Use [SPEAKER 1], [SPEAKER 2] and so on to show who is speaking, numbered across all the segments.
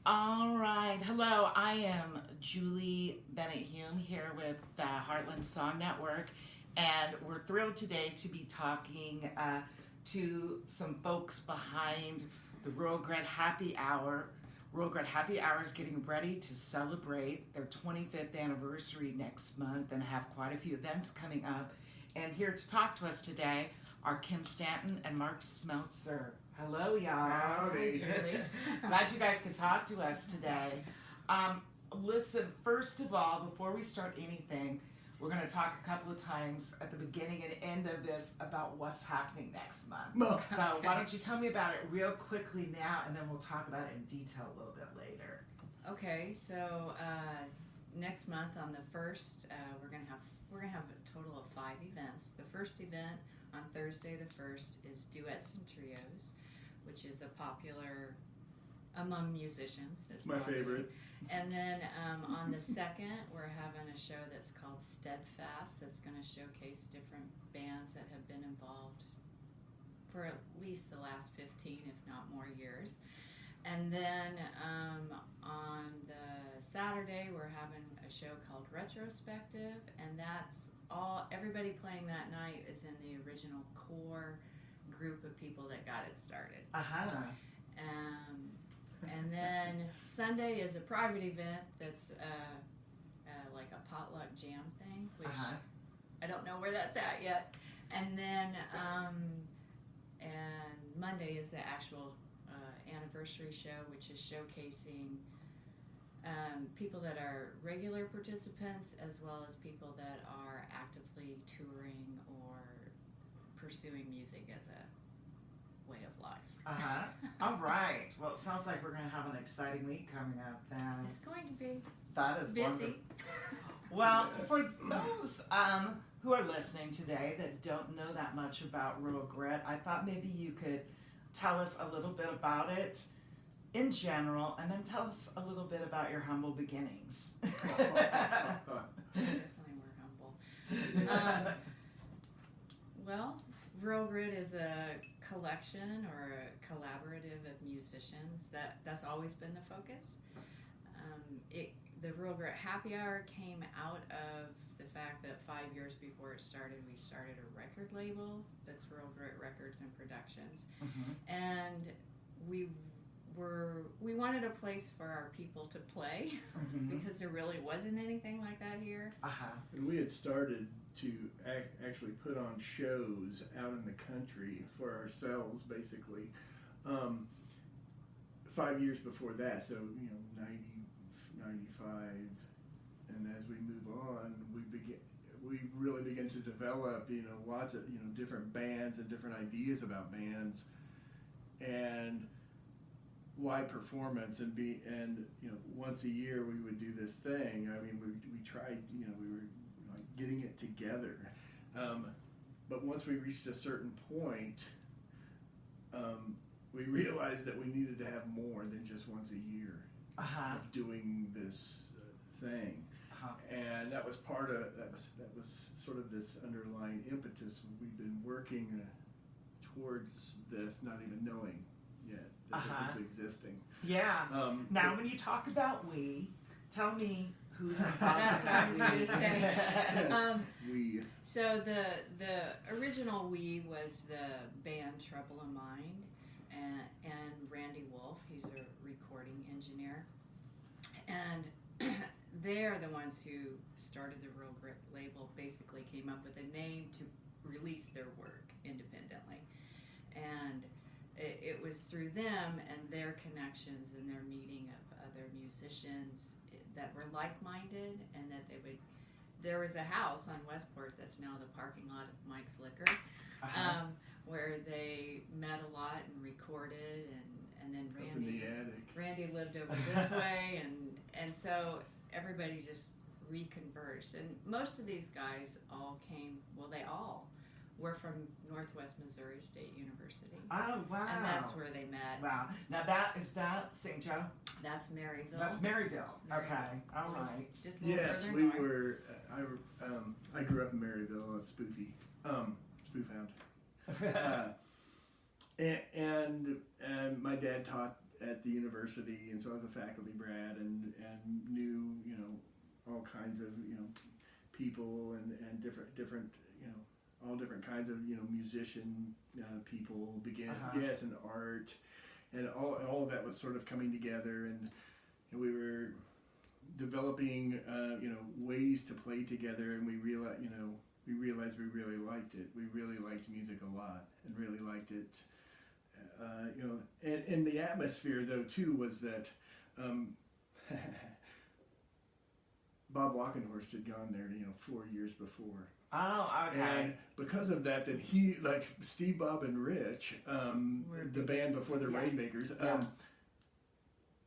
[SPEAKER 1] All right. Hello, I am Julie Bennett Hume here with the Heartland Song Network, and we're thrilled today to be talking to some folks behind the Rural Grit Happy Hour. Rural Grit Happy Hour is getting ready to celebrate their 25th anniversary next month and have quite a few events coming up. And here to talk to us today are Kim Stanton and Mark Smeltzer. Hello, y'all.
[SPEAKER 2] Howdy.
[SPEAKER 1] Glad you guys could talk to us today. Listen, first of all, before we start anything, we're going to talk a couple of times at the beginning and end of this about what's happening next month. So why don't you tell me about it real quickly now, and then we'll talk about it in detail a little bit later.
[SPEAKER 3] Okay, so next month on the first, we're gonna have a total of 5 events. The first event on Thursday the 1st is Duets and Trios, which is a popular among musicians.
[SPEAKER 2] It's my favorite.
[SPEAKER 3] And then on the 2nd, we're having a show that's called Steadfast that's going to showcase different bands that have been involved for at least the last 15, if not more years. And then on the Saturday, we're having a show called Retrospective, and that's everybody playing that night is in the original core group of people that got it started. And then Sunday is a private event that's like a potluck jam thing, which I don't know where that's at yet. And then and Monday is the actual anniversary show, which is showcasing people that are regular participants as well as people that are actively touring or pursuing music as a way of life.
[SPEAKER 1] All right. Well, it sounds like we're going to have an exciting week coming up then.
[SPEAKER 3] It's going to be
[SPEAKER 1] That is
[SPEAKER 3] busy.
[SPEAKER 1] wonderful. Well,
[SPEAKER 2] Yes.
[SPEAKER 1] for those who are listening today that don't know that much about Rural Grit, I thought maybe you could tell us a little bit about it in general, and then tell us a little bit about your humble beginnings.
[SPEAKER 3] Definitely we're humble. Well, Rural Grit is a collection or a collaborative of musicians. That's always been the focus. The Rural Grit Happy Hour came out of the fact that 5 years before it started, we started a record label that's Rural Grit Records and Productions, and we wanted a place for our people to play because there really wasn't anything like that here.
[SPEAKER 2] And we had started to actually put on shows out in the country for ourselves, basically. 5 years before that, so 90, 95, and as we move on, we really begin to develop lots of different bands and different ideas about bands and live performance and once a year we would do this thing. I mean, we tried, we were like getting it together, but once we reached a certain point, we realized that we needed to have more than just once a year of doing this thing. And that was that was sort of this underlying impetus. We've been working towards this, not even knowing yet that it was existing.
[SPEAKER 1] Yeah. Now, when you talk about we, tell me who's involved.
[SPEAKER 3] That's what I was going to say.
[SPEAKER 2] Yes, we.
[SPEAKER 3] So the original we was the band Trouble in Mind, and Randy Wolf, he's a recording engineer, and they're the ones who started the Rural Grit label, basically came up with a name to release their work independently. And it was through them and their connections and their meeting of other musicians that were like-minded, and that there was a house on Westport that's now the parking lot of Mike's Liquor, where they met a lot and recorded, and then
[SPEAKER 2] Up in the attic.
[SPEAKER 3] Randy lived over this way, and so everybody just reconverged. And most of these guys they all were from Northwest Missouri State University.
[SPEAKER 1] Oh, wow.
[SPEAKER 3] And that's where they met.
[SPEAKER 1] Wow. Now, is that St. Joe?
[SPEAKER 3] That's Maryville.
[SPEAKER 1] That's Maryville. Okay. All right.
[SPEAKER 3] Just a little
[SPEAKER 2] Yes,
[SPEAKER 3] further
[SPEAKER 2] we
[SPEAKER 3] north.
[SPEAKER 2] were. I grew up in Maryville, Spoofy, Spoofhound, and my dad taught at the university, and so I was a faculty grad and knew, you know, all kinds of, you know, people and different you know, all different kinds of, you know, musician people began, yes, and art, and all of that was sort of coming together, and we were developing, you know, ways to play together, and we realized we really liked it. We really liked music a lot, and really liked it. You know, and the atmosphere though too was that Bob Walkenhorst had gone there, you know, 4 years before.
[SPEAKER 1] Oh, okay.
[SPEAKER 2] And because of that, then he, like Steve, Bob, and Rich, the band before the Rainmakers,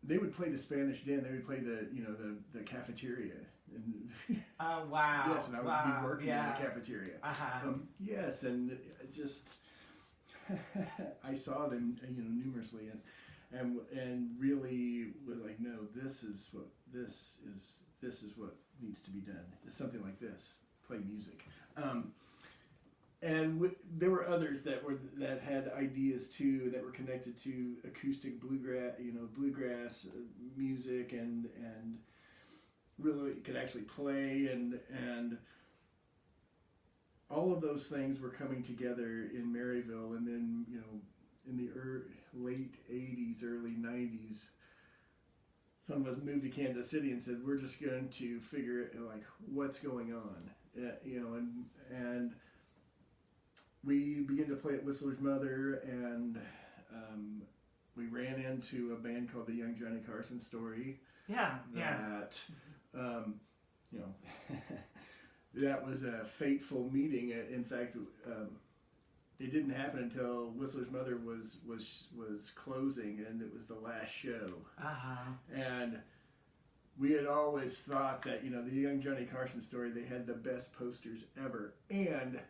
[SPEAKER 2] they would play the Spanish Den. They would play the, you know, the cafeteria. And
[SPEAKER 1] Oh, wow.
[SPEAKER 2] yes, and I would be working in the cafeteria. Yes, and just I saw them, you know, numerously, and really was like, no, this is what needs to be done. It's something like this. Play music. And there were others that had ideas too, that were connected to acoustic bluegrass music, and really could actually play, and all of those things were coming together in Maryville. And then, you know, in the late 80s, early 90s, some of us moved to Kansas City and said, we're just going to figure it, like, what's going on, you know, and we began to play at Whistler's Mother, and we ran into a band called the Young Johnny Carson Story. That, you know, that was a fateful meeting. In fact, it didn't happen until Whistler's Mother was closing, and it was the last show. And we had always thought that, you know, the Young Johnny Carson Story, they had the best posters ever, and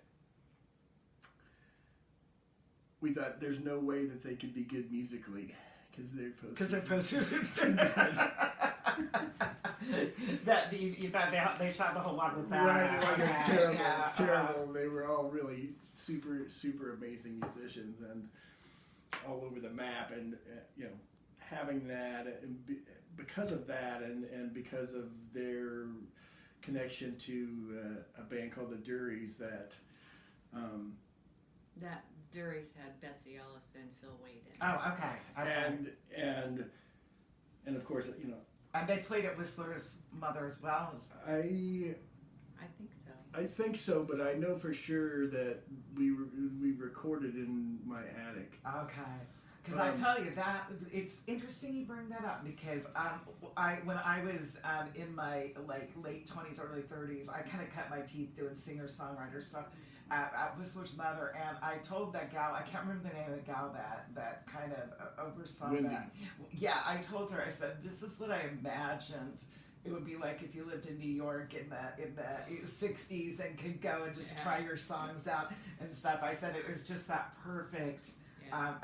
[SPEAKER 2] we thought there's no way that they could be good musically because their posters are too good.
[SPEAKER 1] That you thought they shot the whole lot with that.
[SPEAKER 2] Right, like it's terrible. It's terrible. They were all really super amazing musicians, and all over the map, and you know, having that, and because of that, and because of their connection to a band called the Durries, that
[SPEAKER 3] Durries had Betsy Ellis and Phil Wade in.
[SPEAKER 1] Oh, okay.
[SPEAKER 2] And of course, you know.
[SPEAKER 1] And they played at Whistler's Mother as well?
[SPEAKER 3] I think so.
[SPEAKER 2] I think so, but I know for sure that we recorded in my attic.
[SPEAKER 1] Okay. Because I tell you that it's interesting you bring that up, because when I was in my late 20s, early 30s, I kind of cut my teeth doing singer-songwriter stuff at Whistler's Mother, and I told that gal, I can't remember the name of the gal that kind of oversaw
[SPEAKER 2] Wendy.
[SPEAKER 1] that. Yeah, I told her, I said, this is what I imagined it would be like if you lived in New York in the 60s and could go and just try your songs out and stuff. I said it was just that perfect. And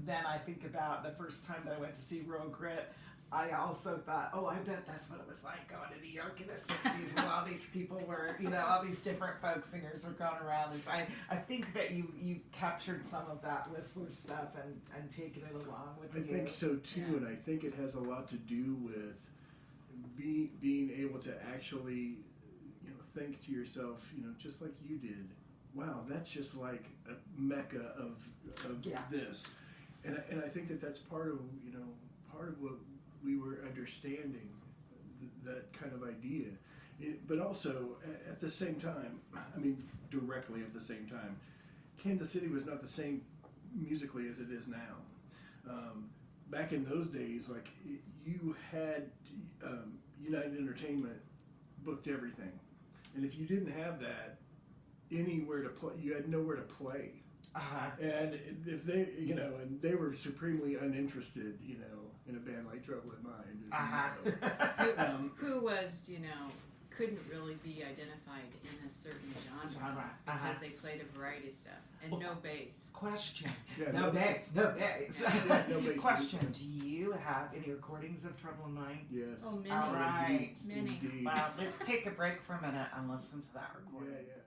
[SPEAKER 1] then I think about the first time that I went to see Real Grit. I also thought, oh, I bet that's what it was like going to New York in the 60s when all these people were, you know, all these different folk singers were going around. And so I think that you captured some of that Whistler stuff and taken it along with you.
[SPEAKER 2] I think so too, and I think it has a lot to do with being able to actually, you know, think to yourself, you know, just like you did, wow, that's just like a mecca of this. And I think that's part of what we were understanding, that kind of idea. But also, at the same time, I mean, directly at the same time, Kansas City was not the same musically as it is now. Back in those days, like, you had United Entertainment booked everything. And if you didn't have that anywhere to play, you had nowhere to play. And if they, you know, and they were supremely uninterested, you know, in a band like Trouble in Mind.
[SPEAKER 3] Who was, you know, couldn't really be identified in a certain genre because they played a variety of stuff and no bass.
[SPEAKER 1] Question.
[SPEAKER 2] Yeah,
[SPEAKER 1] no bass.
[SPEAKER 2] No bass.
[SPEAKER 1] Question. Do you have any recordings of Trouble in Mind?
[SPEAKER 2] Yes.
[SPEAKER 3] Oh, many.
[SPEAKER 1] All right.
[SPEAKER 3] Many.
[SPEAKER 2] Indeed.
[SPEAKER 1] Well, let's take a break for a minute and listen to that recording.
[SPEAKER 2] Yeah.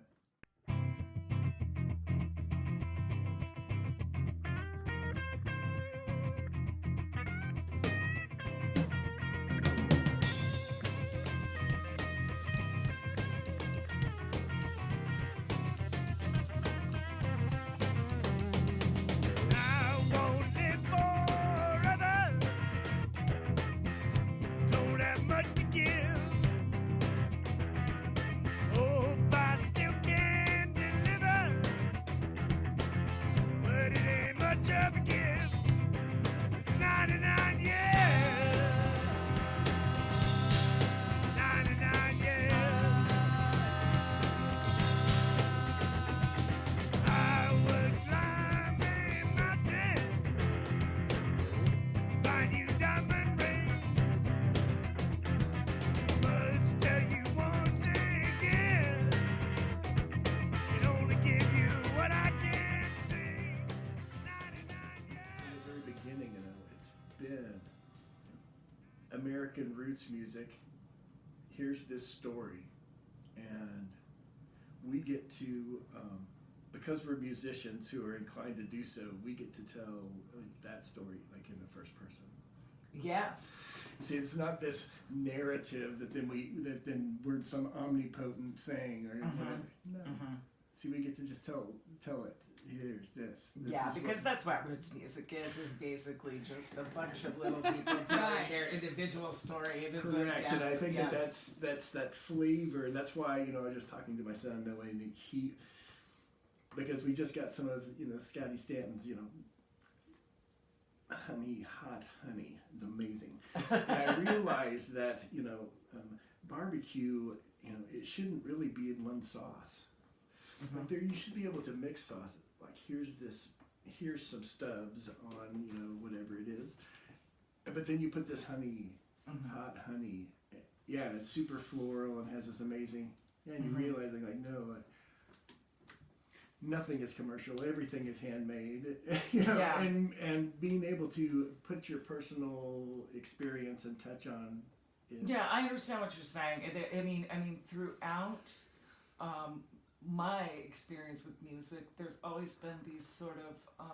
[SPEAKER 2] American roots music. Here's this story, and we get to, because we're musicians who are inclined to do so, we get to tell that story like in the first person.
[SPEAKER 1] Yes.
[SPEAKER 2] See, it's not this narrative that then we're some omnipotent thing or whatever. No. See, we get to just tell it. Here's this.
[SPEAKER 1] Yeah,
[SPEAKER 2] is
[SPEAKER 1] because that's what roots music is basically just a bunch of little people telling their individual story. It isn't,
[SPEAKER 2] correct,
[SPEAKER 1] yes,
[SPEAKER 2] and I think
[SPEAKER 1] yes.
[SPEAKER 2] that's that flavor, and that's why I was just talking to my son that way, and because we just got some of Scotty Stanton's honey, hot honey, it's amazing. And I realized that barbecue, it shouldn't really be in one sauce. But you should be able to mix sauce. Like here's some stubs on whatever it is, but then you put this honey, hot honey, and it's super floral and has this amazing. And you're realizing no, nothing is commercial. Everything is handmade. And being able to put your personal experience and touch on it.
[SPEAKER 1] Yeah, I understand what you're saying. I mean, throughout my experience with music, there's always been these sort of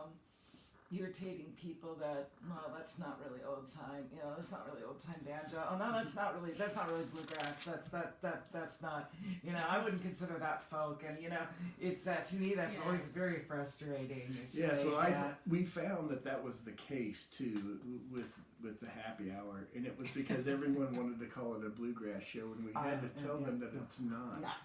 [SPEAKER 1] irritating people that, well, that's not really old time. That's not really old time banjo. Oh no, that's not really bluegrass. That's not. I wouldn't consider that folk. And it's to me that's always very frustrating. It's
[SPEAKER 2] we found that was the case too with the happy hour, and it was because everyone wanted to call it a bluegrass show, and we had to tell them that it's not.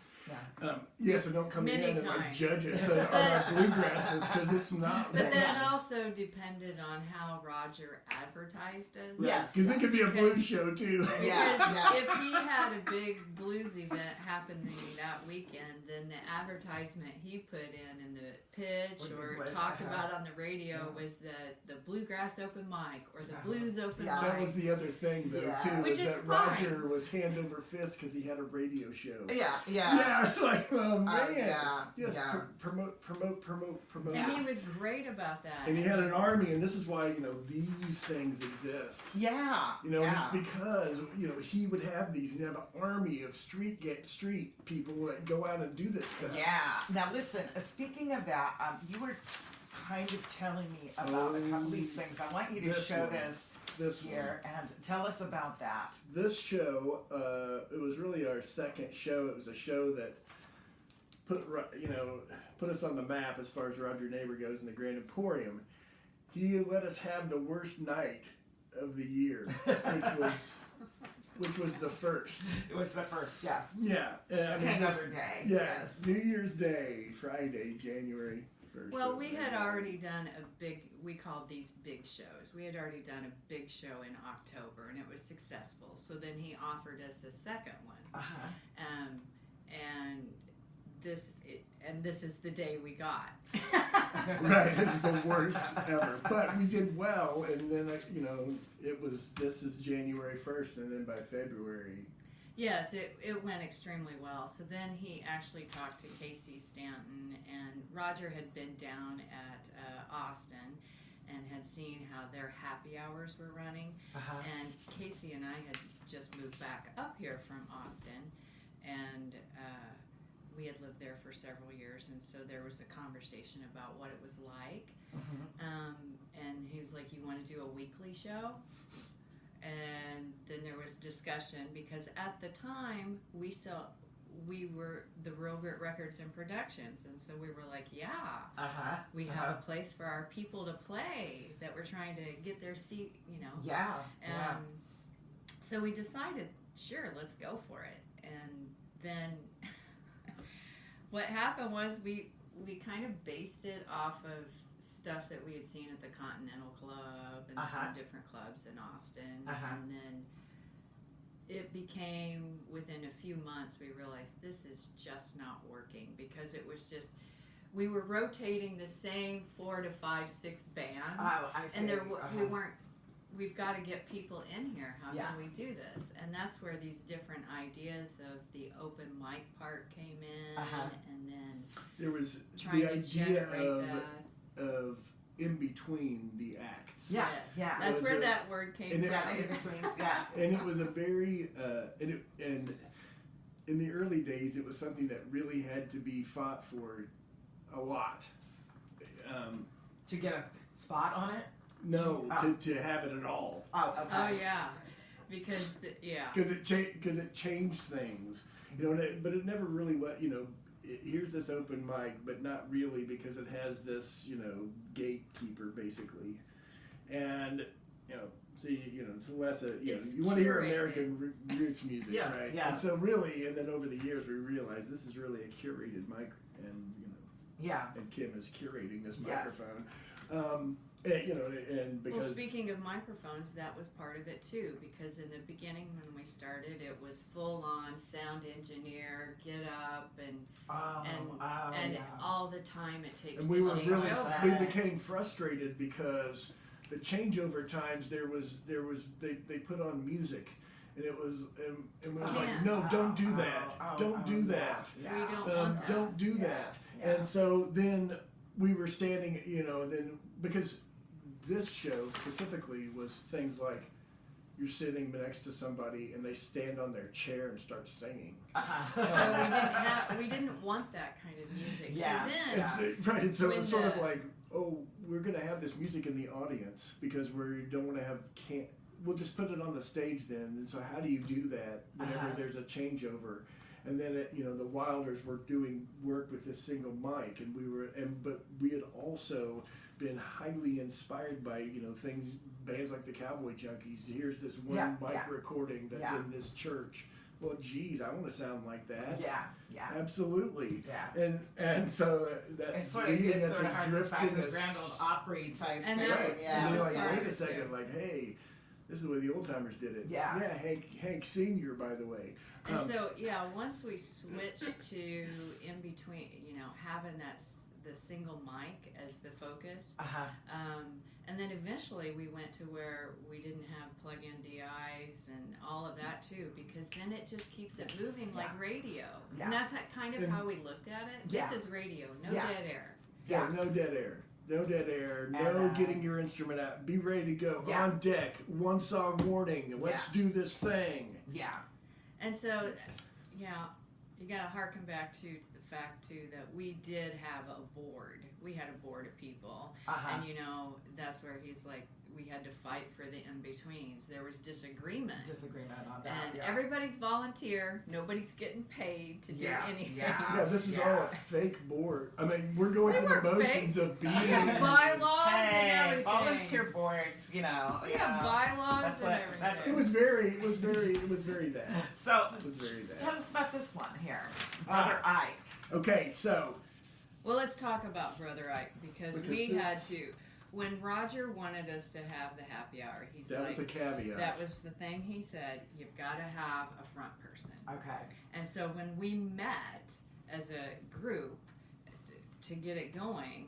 [SPEAKER 2] So don't come in and judge us on our bluegrass because it's not.
[SPEAKER 3] But that also depended on how Roger advertised us.
[SPEAKER 2] Right, because it could be a blues show too.
[SPEAKER 3] Because if he had a big blues event happening that weekend, then the advertisement he put in the pitch or talked about on the radio was the bluegrass open mic or the blues open mic.
[SPEAKER 2] That was the other thing though too,
[SPEAKER 3] which
[SPEAKER 2] is that Roger was hand over fist because he had a radio show. Yeah, it's like, oh man. Promote.
[SPEAKER 3] And he was great about that.
[SPEAKER 2] And he had an army, and this is why, these things exist.
[SPEAKER 1] Yeah.
[SPEAKER 2] And it's because, he would have these, he'd have an army of street people that go out and do this stuff.
[SPEAKER 1] Yeah. Now listen, speaking of that, you were kind of telling me about a couple of these things. I want you to show this here and tell us about that.
[SPEAKER 2] This show, it was really our second show. It was a show that put us on the map as far as Roger Neighbor goes in the Grand Emporium. He let us have the worst night of the year, which was the first. It was the first,
[SPEAKER 1] yes.
[SPEAKER 2] Yeah.
[SPEAKER 1] Hangover Day.
[SPEAKER 2] Yeah. Yes. New Year's Day, Friday, January 1st.
[SPEAKER 3] Well, we had already done we called these big shows. We had already done a big show in October, and it was successful. So then he offered us a second one. And this is the day we got.
[SPEAKER 2] Right, this is the worst ever. But we did well, and then this is January 1st, and then by February.
[SPEAKER 3] Yes, it went extremely well. So then he actually talked to Casey Stanton, and Roger had been down at Austin and had seen how their happy hours were running. And Casey and I had just moved back up here from Austin, and we had lived there for several years, and so there was a conversation about what it was like. And he was like, you want to do a weekly show? And then there was discussion, because at the time we were the Real Grit Records and Productions, and so we were like, we have a place for our people to play that we're trying to get their seat, So we decided, sure, let's go for it. And then what happened was we kind of based it off of stuff that we had seen at the Continental Club and some different clubs in Austin. And then it became, within a few months, we realized this is just not working, because it was just, we were rotating the same 4 to 5, 6 bands.
[SPEAKER 1] Oh, I see.
[SPEAKER 3] And we've got to get people in here. How can we do this? And that's where these different ideas of the open mic part came in, and then
[SPEAKER 2] there was
[SPEAKER 3] trying
[SPEAKER 2] the
[SPEAKER 3] to
[SPEAKER 2] idea
[SPEAKER 3] generate
[SPEAKER 2] of in between the acts.
[SPEAKER 1] Yeah,
[SPEAKER 3] Yes.
[SPEAKER 1] yeah.
[SPEAKER 3] That's
[SPEAKER 2] Was
[SPEAKER 3] where
[SPEAKER 2] a-
[SPEAKER 3] that word came
[SPEAKER 2] and
[SPEAKER 3] from.
[SPEAKER 2] it-
[SPEAKER 1] Yeah, the in-betweens, yeah.
[SPEAKER 2] And it was a very and in the early days, it was something that really had to be fought for a lot.
[SPEAKER 1] To get a spot on it?
[SPEAKER 2] No,
[SPEAKER 1] Oh.
[SPEAKER 2] to have it at all,
[SPEAKER 1] Oh, okay.
[SPEAKER 3] Oh yeah, because
[SPEAKER 2] because it changed things, you know. And but it never really was, you know. Here's this open mic, but not really, because it has this, you know, gatekeeper basically, and you know. So you know, it's less
[SPEAKER 3] It's
[SPEAKER 2] you want to hear
[SPEAKER 3] curated.
[SPEAKER 2] American roots music,
[SPEAKER 1] Yeah,
[SPEAKER 2] right?
[SPEAKER 1] yeah.
[SPEAKER 2] And so really, and then over the years we realized this is really a curated mic, and you know,
[SPEAKER 1] Yeah.
[SPEAKER 2] and Kim is curating this
[SPEAKER 1] Yes.
[SPEAKER 2] microphone. And, you know, and because
[SPEAKER 3] well, speaking of microphones, that was part of it too. Because in the beginning, when we started, it was full on sound engineer, get up, and
[SPEAKER 1] Yeah.
[SPEAKER 3] all the time it takes
[SPEAKER 2] and we
[SPEAKER 3] to
[SPEAKER 2] were
[SPEAKER 3] change
[SPEAKER 2] really
[SPEAKER 3] over.
[SPEAKER 2] we became frustrated because the changeover times there was they put on music. And it was, and we was like,
[SPEAKER 3] Yeah.
[SPEAKER 2] no, don't do that, don't do
[SPEAKER 1] yeah,
[SPEAKER 2] that,
[SPEAKER 1] yeah.
[SPEAKER 3] We don't want that.
[SPEAKER 2] don't do
[SPEAKER 1] Yeah,
[SPEAKER 2] that.
[SPEAKER 1] yeah.
[SPEAKER 2] And so then we were standing, you know, then because this show specifically was things like you're sitting next to somebody and they stand on their chair and start singing.
[SPEAKER 3] So we didn't want that kind of music.
[SPEAKER 1] Yeah.
[SPEAKER 3] So then
[SPEAKER 2] Right, and so
[SPEAKER 3] When
[SPEAKER 2] it's sort of
[SPEAKER 3] the-
[SPEAKER 2] like, oh, we're going to have this music in the audience because we don't want to have we'll just put it on the stage then. And so how do you do that whenever there's a changeover? And then you know, the Wilders were doing work with this single mic, and but we had also been highly inspired by, you know, bands like the Cowboy Junkies. Here's this one mic recording that's in this church. Well, geez, I want to sound like that.
[SPEAKER 1] Yeah, yeah.
[SPEAKER 2] Absolutely.
[SPEAKER 1] Yeah.
[SPEAKER 2] And so that
[SPEAKER 1] It's sort of harkens back to the Grand Ole Opry type
[SPEAKER 3] And
[SPEAKER 1] thing.
[SPEAKER 3] that-
[SPEAKER 2] Right.
[SPEAKER 1] Yeah.
[SPEAKER 2] And
[SPEAKER 3] was
[SPEAKER 2] they're like,
[SPEAKER 3] part
[SPEAKER 2] wait
[SPEAKER 3] of
[SPEAKER 2] a
[SPEAKER 3] it,
[SPEAKER 2] second,
[SPEAKER 3] too.
[SPEAKER 2] like, hey, this is the way the old timers did it.
[SPEAKER 1] Yeah.
[SPEAKER 2] Yeah, Hank Senior, by the way.
[SPEAKER 3] And so, once we switched to in between, you know, having the single mic as the focus, and then eventually we went to where we didn't have plug-in DIs and all of that too, because then it just keeps it moving like radio.
[SPEAKER 1] Yeah.
[SPEAKER 3] And that's kind of
[SPEAKER 2] And-
[SPEAKER 3] how we looked at it.
[SPEAKER 1] Yeah.
[SPEAKER 3] This is radio, no
[SPEAKER 1] Yeah.
[SPEAKER 3] dead air.
[SPEAKER 2] Yeah, no dead air. No dead air. No
[SPEAKER 1] And,
[SPEAKER 2] getting your instrument out. Be ready to go.
[SPEAKER 1] Yeah.
[SPEAKER 2] On deck. One song warning. Let's do this thing.
[SPEAKER 1] Yeah.
[SPEAKER 3] And so, yeah, you got to harken back to the fact too that we did have a board. We had a board of people, and you know that's where he's like, we had to fight for the in-betweens. There was disagreement,
[SPEAKER 1] Disagreement on that.
[SPEAKER 3] and
[SPEAKER 1] yeah.
[SPEAKER 3] everybody's volunteer. Nobody's getting paid to do
[SPEAKER 1] Yeah,
[SPEAKER 3] anything.
[SPEAKER 2] Yeah, this is all
[SPEAKER 1] Yeah.
[SPEAKER 2] a fake board. I mean, we're going
[SPEAKER 3] We
[SPEAKER 2] through the
[SPEAKER 3] weren't
[SPEAKER 2] motions of being.
[SPEAKER 3] We have bylaws and
[SPEAKER 1] Hey,
[SPEAKER 3] everything.
[SPEAKER 1] volunteer boards, you know.
[SPEAKER 3] We have bylaws
[SPEAKER 1] That's
[SPEAKER 3] and
[SPEAKER 1] what-
[SPEAKER 3] everything.
[SPEAKER 1] that's-
[SPEAKER 2] It was very that.
[SPEAKER 1] So,
[SPEAKER 2] It was very that.
[SPEAKER 1] tell us about this one here. Brother Ike.
[SPEAKER 2] Okay, so
[SPEAKER 3] Well, let's talk about Brother Ike because we had to. When Roger wanted us to have the happy hour, he's
[SPEAKER 2] that
[SPEAKER 3] like,
[SPEAKER 2] was a caveat.
[SPEAKER 3] that was the thing he said, you've got to have a front person.
[SPEAKER 1] Okay.
[SPEAKER 3] And so when we met as a group to get it going,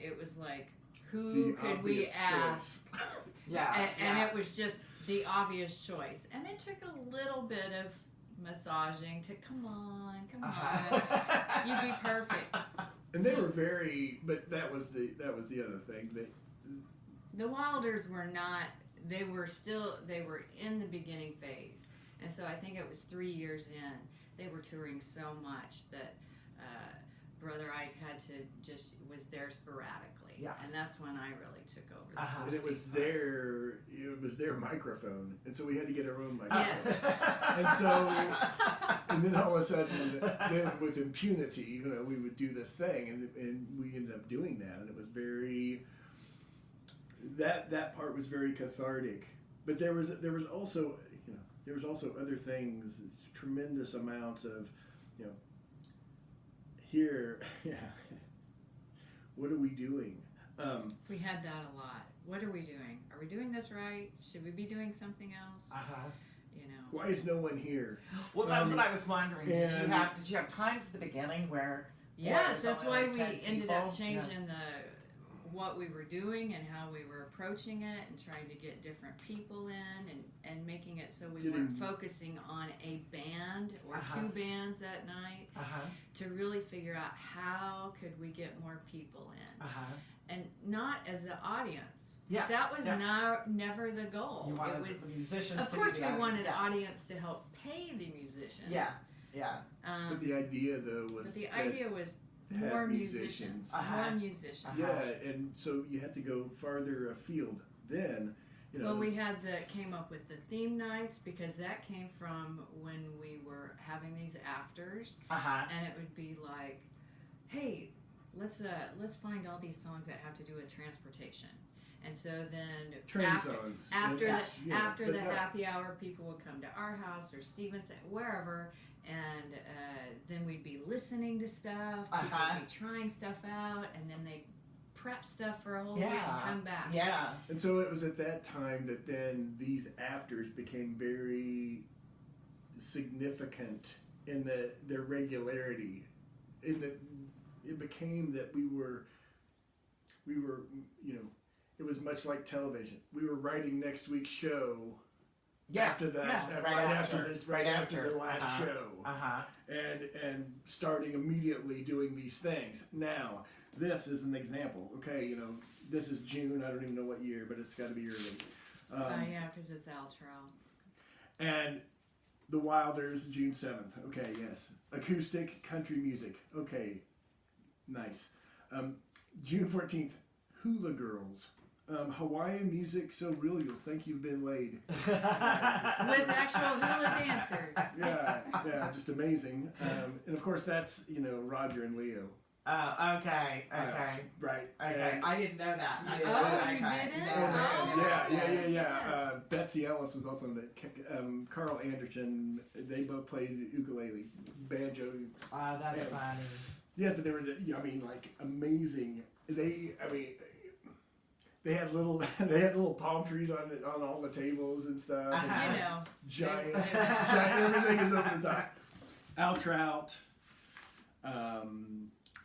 [SPEAKER 3] it was like, who
[SPEAKER 2] The
[SPEAKER 3] could we
[SPEAKER 2] obvious
[SPEAKER 3] ask?
[SPEAKER 2] choice.
[SPEAKER 1] Yeah.
[SPEAKER 3] And it was just the obvious choice. And it took a little bit of massaging to come on, you'd be perfect.
[SPEAKER 2] And they were very, but that was the other thing.
[SPEAKER 3] The Wilders were not, they were in the beginning phase. And so I think it was 3 years in, they were touring so much that Brother Ike was there sporadically.
[SPEAKER 1] Yeah.
[SPEAKER 3] And that's when I really took over the
[SPEAKER 1] Uh-huh.
[SPEAKER 2] And it was their microphone, and so we had to get our own microphone.
[SPEAKER 3] Yes.
[SPEAKER 2] And then all of a sudden, then with impunity, you know, we would do this thing, and we ended up doing that, and it was very. That part was very cathartic, but there was also, you know, there was also other things, tremendous amounts of, you know. Here, yeah. What are we doing?
[SPEAKER 3] We had that a lot. What are we doing? Are we doing this right? Should we be doing something else? You know.
[SPEAKER 2] Why is no one here?
[SPEAKER 1] Well, that's what I was wondering. Did you
[SPEAKER 2] and-
[SPEAKER 1] have times at the beginning where?
[SPEAKER 3] Yes,
[SPEAKER 1] there's
[SPEAKER 3] that's
[SPEAKER 1] only
[SPEAKER 3] why
[SPEAKER 1] like
[SPEAKER 3] we
[SPEAKER 1] 10
[SPEAKER 3] ended
[SPEAKER 1] people?
[SPEAKER 3] up changing what we were doing and how we were approaching it, and trying to get different people in, and making it so we weren't focusing on a band or two bands that night, to really figure out how could we get more people in, and not as the audience.
[SPEAKER 1] Yeah,
[SPEAKER 3] that was never the goal.
[SPEAKER 1] You wanted
[SPEAKER 3] it was
[SPEAKER 1] the musicians.
[SPEAKER 3] Of
[SPEAKER 1] to
[SPEAKER 3] course,
[SPEAKER 1] be
[SPEAKER 3] we
[SPEAKER 1] the
[SPEAKER 3] wanted
[SPEAKER 1] audience.
[SPEAKER 3] audience to help pay the musicians.
[SPEAKER 1] Yeah. Yeah.
[SPEAKER 2] But the idea, though, was
[SPEAKER 3] But the idea was
[SPEAKER 2] have
[SPEAKER 3] more
[SPEAKER 2] musicians.
[SPEAKER 3] musicians, more musicians.
[SPEAKER 2] Yeah, and so you had to go farther afield. Then, you know.
[SPEAKER 3] Well, we came up with the theme nights, because that came from when we were having these afters, and it would be like, hey, let's find all these songs that have to do with transportation. And so then after the happy hour, people would come to our house or Stevenson, wherever, and then we'd be listening to stuff. People would be trying stuff out, and then they prep stuff for a whole week and come back.
[SPEAKER 1] Yeah.
[SPEAKER 2] And so it was at that time that then these afters became very significant in their regularity. It became that we were, you know, it was much like television. We were writing next week's show after that, right after the last show, and starting immediately doing these things. Now, this is an example. Okay, you know, this is June. I don't even know what year, but it's got to be early.
[SPEAKER 3] Because it's outro.
[SPEAKER 2] And the Wilders, June 7th. Okay, yes. Acoustic country music. Okay, nice. June 14th, Hula Girls. Hawaiian music so real you'll think you've been laid.
[SPEAKER 3] With actual hula dancers.
[SPEAKER 2] Yeah, just amazing. And of course that's, you know, Roger and Leo.
[SPEAKER 1] Oh, okay.
[SPEAKER 2] Right.
[SPEAKER 1] Okay,
[SPEAKER 2] And,
[SPEAKER 1] I didn't know that. I didn't
[SPEAKER 3] Oh,
[SPEAKER 1] know that.
[SPEAKER 3] you
[SPEAKER 1] Okay.
[SPEAKER 3] didn't?
[SPEAKER 2] Yeah. Betsy Ellis was also in the Carl Anderson. They both played ukulele, banjo.
[SPEAKER 1] Oh, that's funny.
[SPEAKER 2] Yes, but they were, I mean, like amazing. They had little palm trees on all the tables and stuff. And
[SPEAKER 3] You know.
[SPEAKER 2] giant, everything is over the top. Al Trout.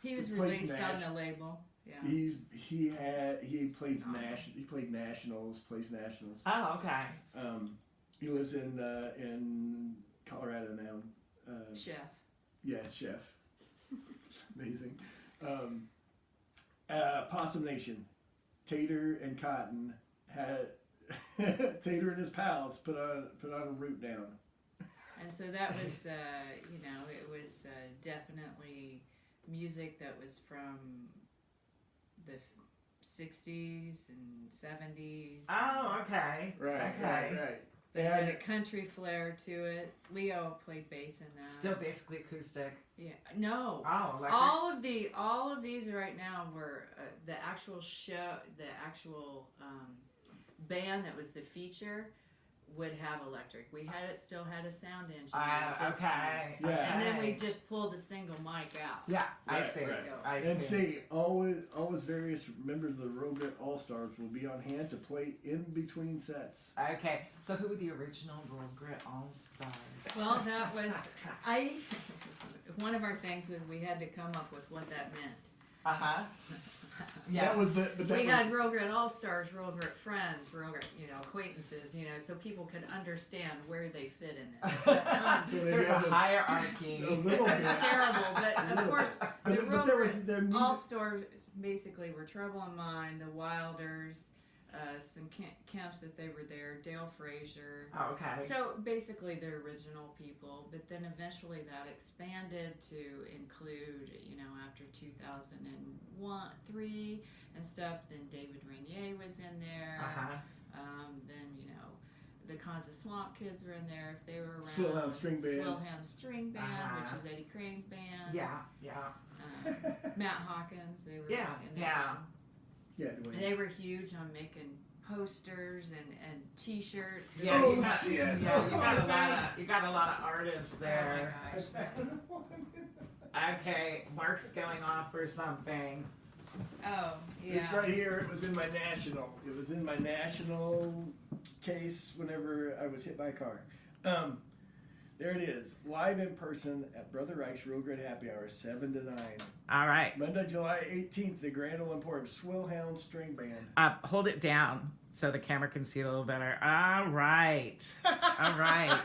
[SPEAKER 3] He was
[SPEAKER 2] plays
[SPEAKER 3] released
[SPEAKER 2] Nash.
[SPEAKER 3] on the label. Yeah.
[SPEAKER 2] He played nationals.
[SPEAKER 1] Oh, okay.
[SPEAKER 2] He lives in Colorado now.
[SPEAKER 3] Chef.
[SPEAKER 2] Yes, chef. Amazing. Possum Nation. Tater and Cotton had Tater and his pals put on a root down.
[SPEAKER 3] And so that was, you know, it was definitely music that was from the 60s and 70s.
[SPEAKER 1] Oh, okay.
[SPEAKER 2] Right.
[SPEAKER 3] But it had a country flair to it. Leo played bass in that.
[SPEAKER 1] Still basically acoustic.
[SPEAKER 3] Yeah. No.
[SPEAKER 1] Oh, electric.
[SPEAKER 3] All of these right now were the actual show, the actual band that was the feature would have electric. We still had a sound engineer. This time.
[SPEAKER 2] Yeah.
[SPEAKER 3] And then we just pulled a single mic out.
[SPEAKER 1] Yeah, I
[SPEAKER 2] Right,
[SPEAKER 1] see.
[SPEAKER 2] right.
[SPEAKER 1] I
[SPEAKER 2] And
[SPEAKER 1] see.
[SPEAKER 2] see, always various members of the Rogret All Stars will be on hand to play in between sets.
[SPEAKER 1] Okay, so who were the original Grit All Stars?
[SPEAKER 3] Well, that was one of our things was we had to come up with what that meant.
[SPEAKER 1] Yeah.
[SPEAKER 2] That was
[SPEAKER 3] We had Rogret All Stars, Rogret Friends, Rogret, acquaintances, so people could understand where they fit in this.
[SPEAKER 2] So they
[SPEAKER 1] There's a
[SPEAKER 2] had this-
[SPEAKER 1] hierarchy.
[SPEAKER 2] A little bit.
[SPEAKER 3] It's terrible, but of course, the
[SPEAKER 2] But there was
[SPEAKER 3] Rogret All Stars basically were Trouble in Mind, the Wilders, some Kemps if they were there, Dale Frazier.
[SPEAKER 1] Oh, okay.
[SPEAKER 3] So basically the original people, but then eventually that expanded to include, after 2001, 3 and stuff, then David Rainier was in there. Then, the Kansas Swamp Kids were in there if they were around.
[SPEAKER 2] Swillhound String Band.
[SPEAKER 3] Swillhound String Band, which is Eddie Crane's band.
[SPEAKER 1] Yeah.
[SPEAKER 3] Matt Hawkins, they were
[SPEAKER 1] Yeah,
[SPEAKER 3] in there.
[SPEAKER 1] yeah.
[SPEAKER 2] Yeah, Dwayne.
[SPEAKER 3] They were huge on making posters and T-shirts.
[SPEAKER 1] Yeah,
[SPEAKER 2] Oh,
[SPEAKER 1] you got,
[SPEAKER 2] shit.
[SPEAKER 1] yeah, you got a lot of artists there.
[SPEAKER 3] Oh my gosh.
[SPEAKER 1] Okay, Mark's going off or something.
[SPEAKER 3] Oh, yeah.
[SPEAKER 2] It's right here. It was in my national. It was in my national case whenever I was hit by a car. There it is. Live in person at Brother Reich's Real Good Happy Hour, 7 to 9.
[SPEAKER 1] All right.
[SPEAKER 2] Monday, July 18th, the Grand Ole Emporium Swillhound String Band.
[SPEAKER 1] Hold it down so the camera can see it a little better. All right. All right.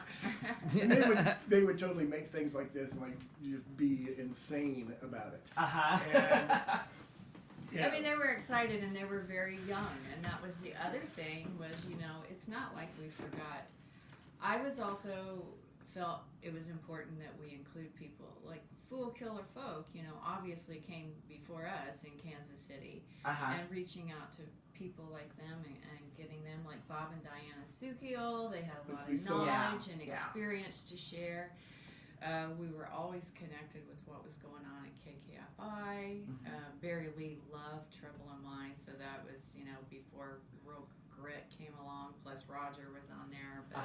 [SPEAKER 2] And they would totally make things like this and like just be insane about it.
[SPEAKER 1] Uh-huh.
[SPEAKER 2] And, yeah.
[SPEAKER 3] I mean, they were excited and they were very young, and that was the other thing was, you know, it's not like we forgot. I was also felt it was important that we include people like Fool Killer Folk, you know, obviously came before us in Kansas City,
[SPEAKER 1] Uh-huh.
[SPEAKER 3] and reaching out to people like them and getting them like Bob and Diana Sukiel. They had a lot of knowledge and experience to share. We were always connected with what was going on at KKFI. Barry Lee loved Trouble in Mind, so that was, you know, before Real Grit came along, plus Roger was on there. But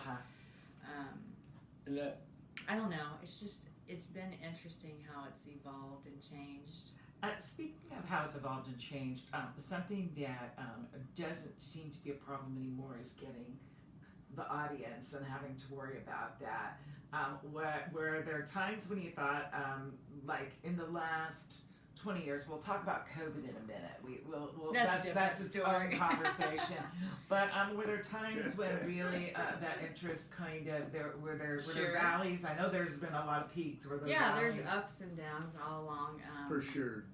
[SPEAKER 3] I don't know. It's been interesting how it's evolved and changed.
[SPEAKER 1] Speaking of how it's evolved and changed, something that doesn't seem to be a problem anymore is getting the audience and having to worry about that. Where there are times when you thought, like in the last 20 years, we'll talk about COVID in a minute. That's its own conversation. But were there times when really that interest kind of were there valleys? I know there's been a lot of peaks. Were there valleys?
[SPEAKER 3] There's ups and downs all along.
[SPEAKER 2] For sure.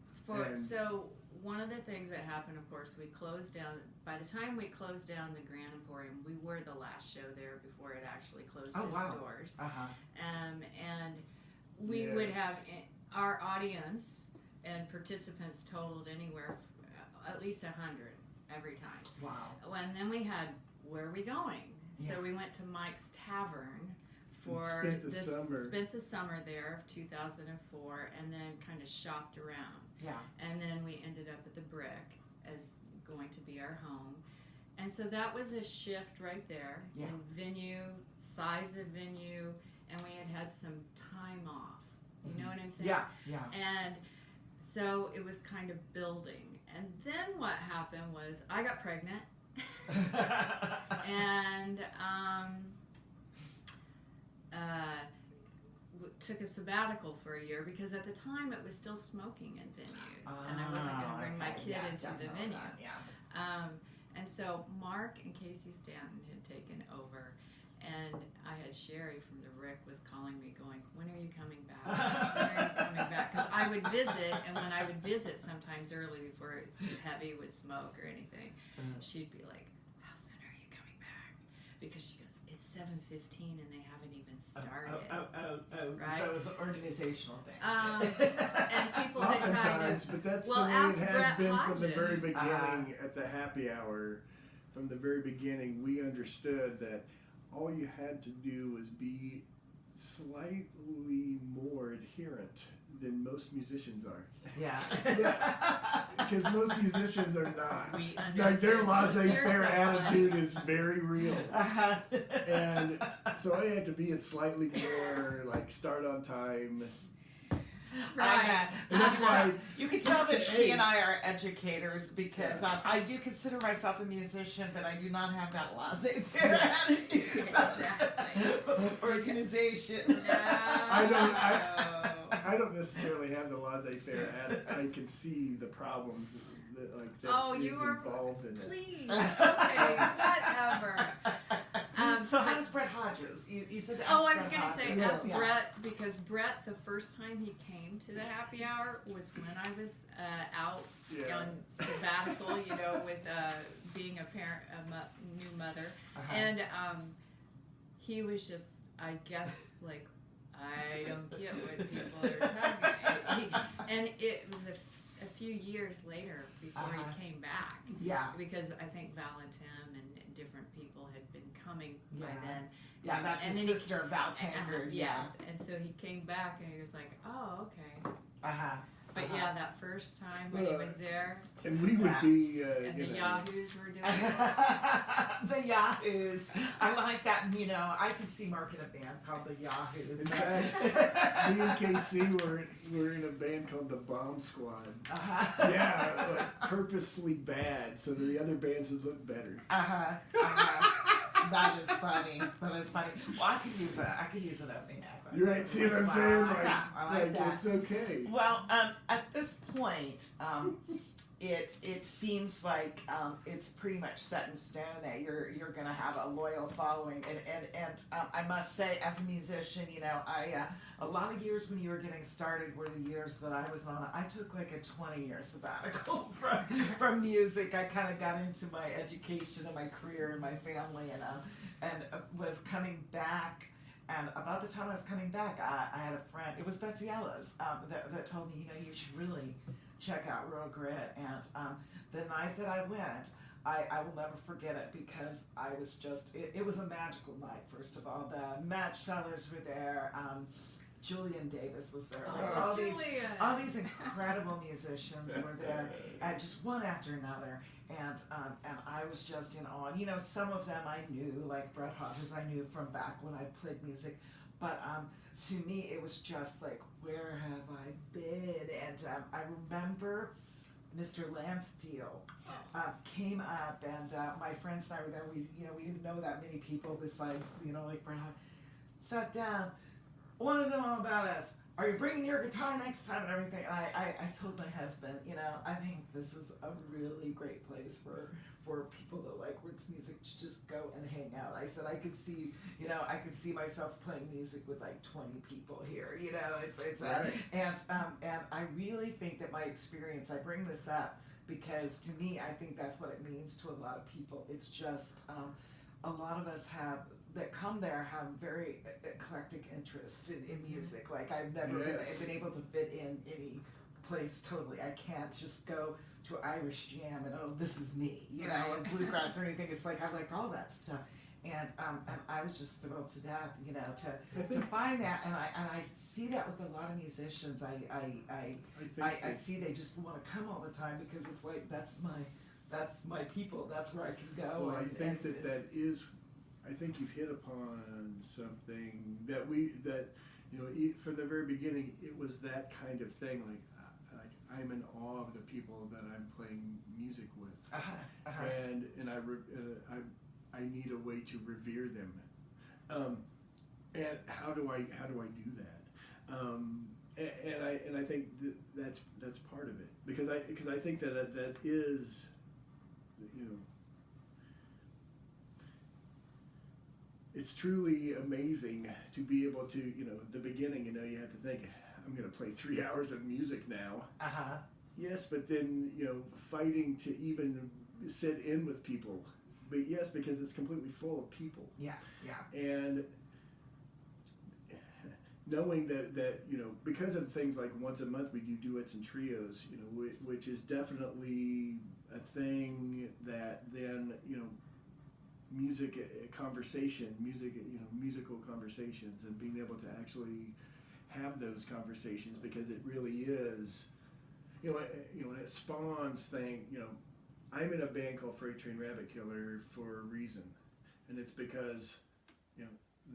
[SPEAKER 3] So one of the things that happened, of course, we closed down. By the time we closed down the Grand Emporium, we were the last show there before it actually closed its doors. And we would have our audience and participants totaled anywhere at least 100 every time.
[SPEAKER 1] Wow.
[SPEAKER 3] And then we had, where are we going? So we went to Mike's Tavern for spent the summer there of 2004, and then kind of shopped around.
[SPEAKER 1] Yeah.
[SPEAKER 3] And then we ended up at the Brick as going to be our home. And so that was a shift right there in venue, size of venue, and we had some time off. You know what I'm saying?
[SPEAKER 1] Yeah.
[SPEAKER 3] And so it was kind of building. And then what happened was I got pregnant. And took a sabbatical for a year because at the time it was still smoking in venues, and I wasn't going to bring my kid into the venue. And so Mark and Casey Stanton had taken over, and I had Sherry from the Rick was calling me going, when are you coming back? When are you coming back? Because I would visit, and when I would visit sometimes early before it was heavy with smoke or anything, she'd be like, how soon are you coming back? Because she goes, it's 7:15 and they haven't even started.
[SPEAKER 1] Right? So it was an organizational thing.
[SPEAKER 3] And people had
[SPEAKER 2] oftentimes, but that's the way it has been from the very beginning at the happy hour. From the very beginning, we understood that all you had to do was be slightly more adherent than most musicians are.
[SPEAKER 1] Yeah.
[SPEAKER 2] Because most musicians are not.
[SPEAKER 3] Like
[SPEAKER 2] their laissez-faire attitude is very real. And so I had to be a slightly more like start on time.
[SPEAKER 3] Right.
[SPEAKER 2] And that's why
[SPEAKER 1] you can tell that she and I are educators because I do consider myself a musician, but I do not have that laissez-faire attitude.
[SPEAKER 3] Exactly.
[SPEAKER 1] Organization.
[SPEAKER 2] I don't necessarily have the laissez-faire attitude. I can see the problems that is involved in it.
[SPEAKER 3] Please. Okay. Whatever.
[SPEAKER 1] So how's Brett Hodges? You said
[SPEAKER 3] I was going to say, ask Brett, because Brett, the first time he came to the happy hour was when I was out on sabbatical, you know, with being a parent, new mother. And he was just, I guess, like, I don't get what people are talking about. And it was a few years later before he came back.
[SPEAKER 1] Yeah.
[SPEAKER 3] Because I think Val and Tim and different people had been coming by then.
[SPEAKER 1] Yeah, that's his sister, Val Tankard.
[SPEAKER 3] Yes, and so he came back and he was like, oh, okay. But yeah, that first time when he was there.
[SPEAKER 2] And we would be...
[SPEAKER 3] and the Yahoos were doing it.
[SPEAKER 1] The Yahoos. I like that. You know, I can see Mark in a band called the Yahoos.
[SPEAKER 2] In fact, me and KC were in a band called the Bomb Squad. Yeah, like purposefully bad so that the other bands would look better.
[SPEAKER 1] That is funny. That is funny. Well, I could use an opening act.
[SPEAKER 2] You're right. See what I'm
[SPEAKER 1] Wow,
[SPEAKER 2] saying?
[SPEAKER 1] I like that. I like that.
[SPEAKER 2] It's okay.
[SPEAKER 1] Well, at this point, it seems like it's pretty much set in stone that you're gonna have a loyal following, and I must say, as a musician, you know, a lot of years when you were getting started were the years that I was on. I took like a 20-year sabbatical from music. I kind of got into my education and my career and my family, and was coming back. And about the time I was coming back, I had a friend, it was Betsy Ellis, that told me, you know, you should really check out Real Grit. And the night that I went, I will never forget it because I was just, it was a magical night, first of all. The Matt Sellers were there, Julian Davis was there. Like, all these incredible musicians were there, and just one after another. And I was just in awe. You know, some of them I knew, like Brett Hodges, I knew from back when I played music. But to me, it was just like, where have I been? And I remember Mr. Lansdale came up, and my friends and I were there. We didn't know that many people besides, you know, like Brett Hodges. Sat down, wanted to know all about us. Are you bringing your guitar next time and everything? And I told my husband, you know, I think this is a really great place for people that like roots music to just go and hang out. I said I could see myself playing music with like 20 people here. You know, it's
[SPEAKER 2] right.
[SPEAKER 1] And I really think that my experience. I bring this up because to me, I think that's what it means to a lot of people. It's just a lot of us that come there have very eclectic interest in music. Like I've never been able to fit in any place totally. I can't just go to Irish jam and this is me, you know, or bluegrass or anything. It's like I like all that stuff, and I was just thrilled to death, you know, to find that, and I see that with a lot of musicians. I see they just want to come all the time because it's like that's my people. That's where I can go.
[SPEAKER 2] Well, I think that is. I think you've hit upon something that you know, from the very beginning, it was that kind of thing. Like I'm in awe of the people that I'm playing music with, and I need a way to revere them. And how do I do that? And I think that's part of it because I think that is, you know. It's truly amazing to be able to, you know, at the beginning, you know, you have to think, I'm going to play 3 hours of music now. Yes, but then, you know, fighting to even sit in with people. But yes, because it's completely full of people.
[SPEAKER 1] Yeah.
[SPEAKER 2] And knowing that, you know, because of things like once a month we do duets and trios, you know, which is definitely a thing that then, you know, musical conversations, and being able to actually have those conversations, because it really is, you know, and it spawns thing. You know, I'm in a band called Freight Train Rabbit Killer for a reason, and it's because, you know,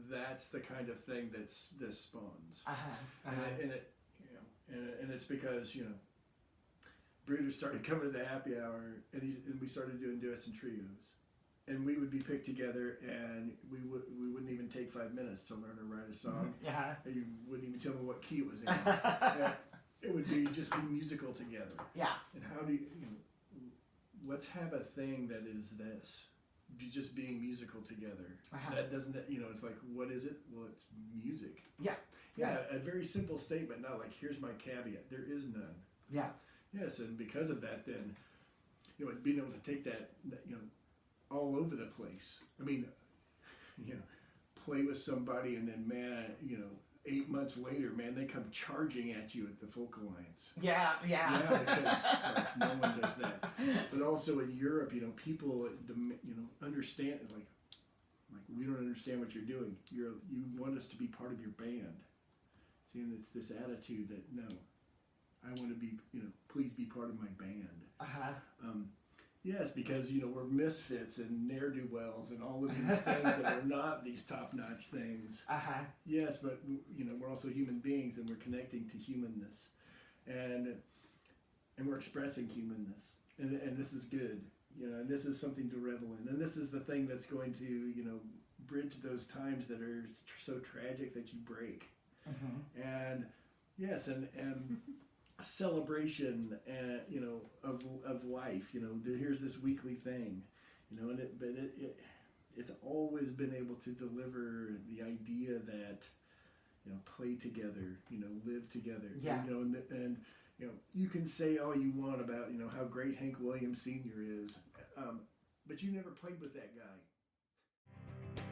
[SPEAKER 2] that's the kind of thing this spawns, and it, you know, and it's because, you know, Bruder started coming to the happy hour, and we started doing duets and trios. And we would be picked together, and we wouldn't even take 5 minutes to learn or write a song. And you wouldn't even tell me what key it was in. It would be just be musical together.
[SPEAKER 1] Yeah.
[SPEAKER 2] And how do you know? Let's have a thing that is this, just being musical together. That doesn't, you know, it's like, what is it? Well, it's music.
[SPEAKER 1] Yeah.
[SPEAKER 2] A very simple statement. Not like, here's my caveat. There is none.
[SPEAKER 1] Yeah.
[SPEAKER 2] Yes, and because of that, then, you know, being able to take that, you know, all over the place. I mean, you know, play with somebody, and then, man, you know, 8 months later, man, they come charging at you at the Folk Alliance.
[SPEAKER 1] Yeah.
[SPEAKER 2] Because like, no one does that. But also in Europe, you know, people, you know, understand, like we don't understand what you're doing. You want us to be part of your band. See, and it's this attitude that, no, I want to be, you know, please be part of my band. Yes, because, you know, we're misfits and ne'er-do-wells and all of these things that are not these top-notch things. Yes, but, you know, we're also human beings, and we're connecting to humanness, and we're expressing humanness, and this is good. You know, and this is something to revel in, and this is the thing that's going to, you know, bridge those times that are so tragic that you break. And yes, and celebration, you know, of life. You know, here's this weekly thing, you know, and it's always been able to deliver the idea that, you know, play together, you know, live together.
[SPEAKER 1] Yeah.
[SPEAKER 2] You know, and you know, you can say all you want about, you know, how great Hank Williams Sr. is, but you never played with that guy.